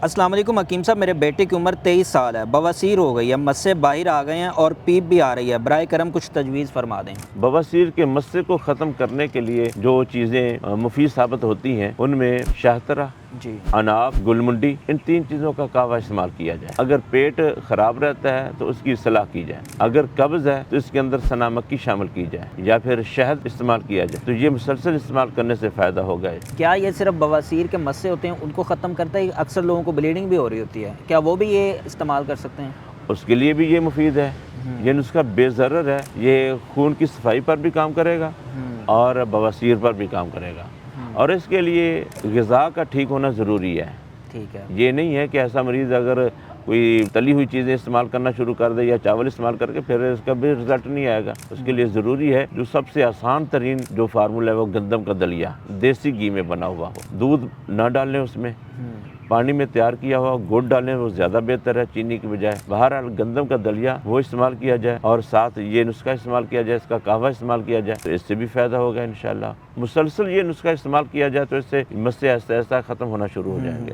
السلام علیکم حکیم صاحب، میرے بیٹے کی عمر 23 سال ہے، بواسیر ہو گئی ہے، مسے باہر آ گئے ہیں اور پیپ بھی آ رہی ہے، برائے کرم کچھ تجویز فرما دیں۔ بواسیر کے مسے کو ختم کرنے کے لیے جو چیزیں مفید ثابت ہوتی ہیں ان میں شاہترہ، جی اناب، گل منڈی، ان 3 چیزوں کا کہوہ استعمال کیا جائے۔ اگر پیٹ خراب رہتا ہے تو اس کی اصلاح کی جائے، اگر قبض ہے تو اس کے اندر سنا مکی شامل کی جائے یا پھر شہد استعمال کیا جائے، تو یہ مسلسل استعمال کرنے سے فائدہ ہوگا۔ کیا یہ صرف بواسیر کے مسے ہوتے ہیں ان کو ختم کرتا ہے؟ اکثر لوگوں کو بلیڈنگ بھی ہو رہی ہوتی ہے، کیا وہ بھی یہ استعمال کر سکتے ہیں؟ اس کے لیے بھی یہ مفید ہے، یہ نسخہ بے ضرر ہے، یہ خون کی صفائی پر بھی کام کرے گا اور بواسیر پر بھی کام کرے گا، اور اس کے لیے غذا کا ٹھیک ہونا ضروری ہے۔ ٹھیک ہے، یہ نہیں ہے کہ ایسا مریض اگر کوئی تلی ہوئی چیزیں استعمال کرنا شروع کر دے یا چاول استعمال کر کے پھر اس کا بھی رزلٹ نہیں آئے گا۔ اس کے لیے ضروری ہے جو سب سے آسان ترین جو فارمولہ ہے وہ گندم کا دلیا دیسی گھی میں بنا ہوا ہو، دودھ نہ ڈالیں اس میں، پانی میں تیار کیا ہوا گڑ ڈالیں، وہ زیادہ بہتر ہے چینی کی بجائے۔ بہرحال گندم کا دلیا وہ استعمال کیا جائے اور ساتھ یہ نسخہ استعمال کیا جائے، اس کا قہوہ استعمال کیا جائے، تو اس سے بھی فائدہ ہوگا انشاءاللہ۔ مسلسل یہ نسخہ استعمال کیا جائے تو اس سے مسئلے آہستہ آہستہ ختم ہونا شروع ہو جائیں گے۔